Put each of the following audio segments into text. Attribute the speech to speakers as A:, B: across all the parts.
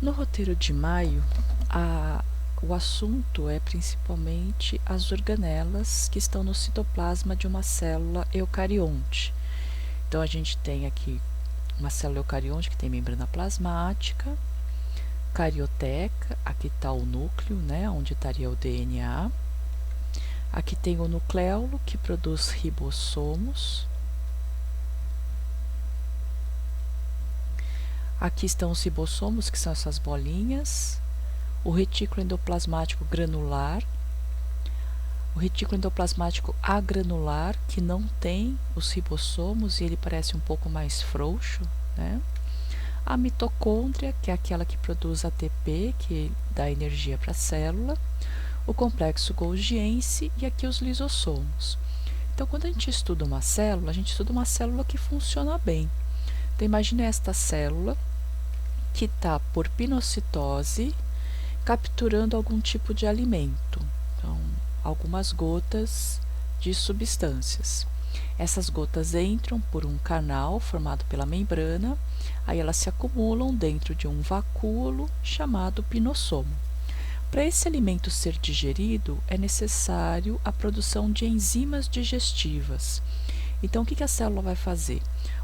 A: No roteiro de maio, o assunto é principalmente as organelas que estão no citoplasma de uma célula eucarionte. Então, a gente tem aqui uma célula eucarionte que tem membrana plasmática, carioteca, aqui está o núcleo, né, onde estaria o DNA. Aqui tem o nucleolo, que produz ribossomos. Aqui estão os ribossomos, que são essas bolinhas. O retículo endoplasmático granular. O retículo endoplasmático agranular, que não tem os ribossomos e ele parece um pouco mais frouxo, né? A mitocôndria, que é aquela que produz ATP, que dá energia para a célula. O complexo golgiense e aqui os lisossomos. Então, quando a gente estuda uma célula, a gente estuda uma célula que funciona bem. Então, imagine esta célula que está por pinocitose capturando algum tipo de alimento. Então, algumas gotas de substâncias. Essas gotas entram por um canal formado pela membrana, aí elas se acumulam dentro de um vacúolo chamado pinossomo. Para esse alimento ser digerido, é necessário a produção de enzimas digestivas. Então, o que a célula vai fazer?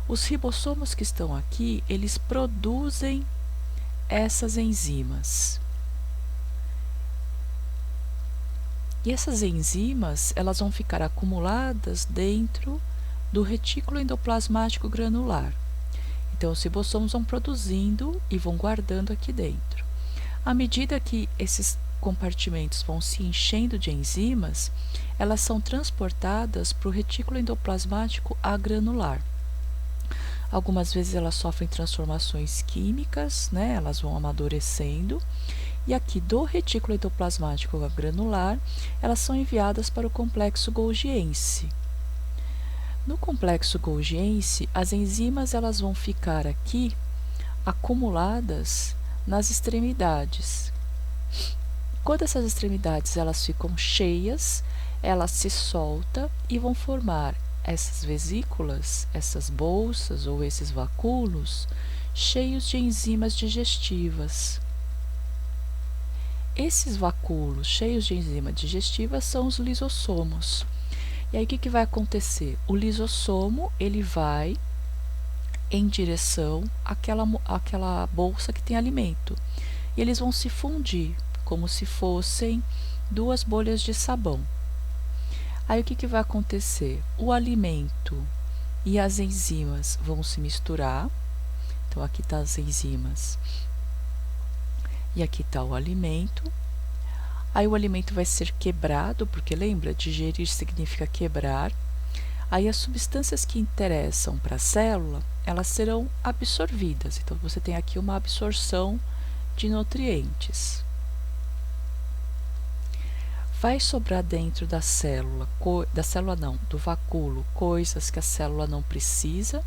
A: Os ribossomos que estão aqui, eles produzem essas enzimas. E essas enzimas, elas vão ficar acumuladas dentro do retículo endoplasmático granular. Então, os ribossomos vão produzindo e vão guardando aqui dentro. À medida que esses compartimentos vão se enchendo de enzimas, elas são transportadas para o retículo endoplasmático agranular. Algumas vezes elas sofrem transformações químicas, né? Elas vão amadurecendo. E aqui do retículo endoplasmático granular, elas são enviadas para o complexo golgiense. No complexo golgiense, as enzimas elas vão ficar aqui acumuladas nas extremidades. Quando essas extremidades elas ficam cheias, elas se soltam e vão formar essas vesículas, essas bolsas ou esses vacúolos cheios de enzimas digestivas. Esses vacúolos cheios de enzimas digestivas são os lisossomos. E aí o que vai acontecer? O lisossomo ele vai em direção àquela bolsa que tem alimento. E eles vão se fundir, como se fossem duas bolhas de sabão. Aí o que vai acontecer? O alimento e as enzimas vão se misturar. Então, aqui estão as enzimas e aqui está o alimento. Aí o alimento vai ser quebrado, porque lembra, digerir significa quebrar. Aí as substâncias que interessam para a célula, elas serão absorvidas. Então, você tem aqui uma absorção de nutrientes. Vai sobrar dentro da célula, do vacúolo, coisas que a célula não precisa,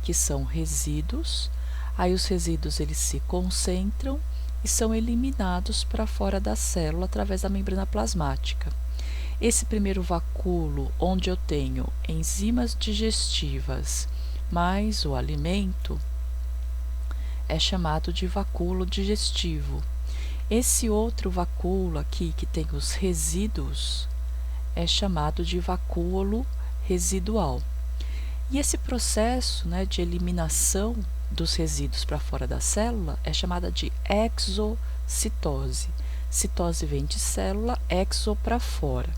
A: que são resíduos. Aí os resíduos eles se concentram e são eliminados para fora da célula através da membrana plasmática. Esse primeiro vacúolo, onde eu tenho enzimas digestivas mais o alimento, é chamado de vacúolo digestivo. Esse outro vacúolo aqui, que tem os resíduos, é chamado de vacúolo residual. E esse processo, né, de eliminação dos resíduos para fora da célula é chamada de exocitose. Citose vem de célula, exo para fora.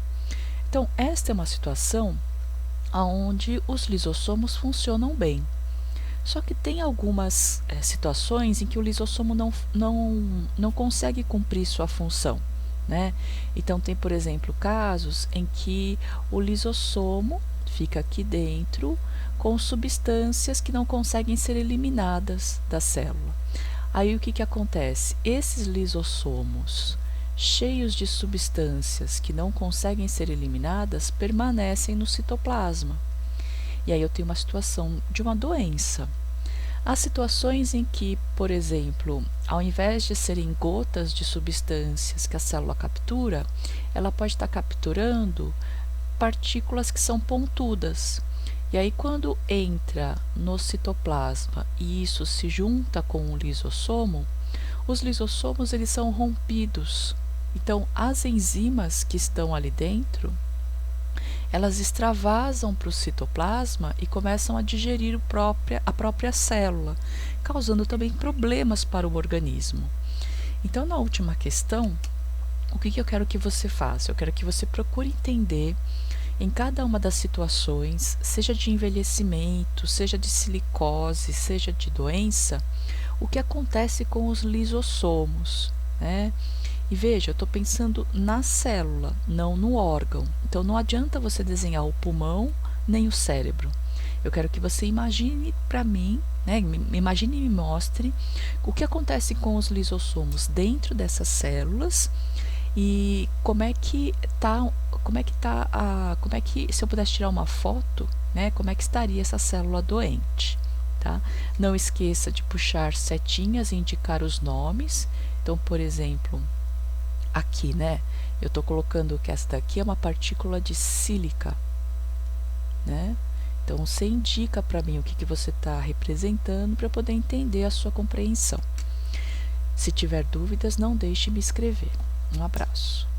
A: Então, esta é uma situação onde os lisossomos funcionam bem. Só que tem algumas situações em que o lisossomo não consegue cumprir sua função, né? Então, tem, por exemplo, casos em que o lisossomo fica aqui dentro com substâncias que não conseguem ser eliminadas da célula. Aí, o que acontece? Esses lisossomos cheios de substâncias que não conseguem ser eliminadas permanecem no citoplasma. E aí eu tenho uma situação de uma doença. Há situações em que, por exemplo, ao invés de serem gotas de substâncias que a célula captura, ela pode estar capturando partículas que são pontudas. E aí, quando entra no citoplasma e isso se junta com o lisossomo, os lisossomos eles são rompidos. Então, as enzimas que estão ali dentro, elas extravasam para o citoplasma e começam a digerir a própria célula, causando também problemas para o organismo. Então, na última questão, o que eu quero que você faça? Eu quero que você procure entender em cada uma das situações, seja de envelhecimento, seja de silicose, seja de doença, o que acontece com os lisossomos, né? E veja, eu estou pensando na célula, não no órgão. Então não adianta você desenhar o pulmão nem o cérebro. Eu quero que você imagine para mim, né? Imagine e me mostre o que acontece com os lisossomos dentro dessas células e como é que se eu pudesse tirar uma foto, né? Como é que estaria essa célula doente, tá? Não esqueça de puxar setinhas e indicar os nomes. Então, por exemplo, aqui, né? Eu estou colocando que esta aqui é uma partícula de sílica, né? Então, você indica para mim o que você está representando para eu poder entender a sua compreensão. Se tiver dúvidas, não deixe me escrever. Um abraço.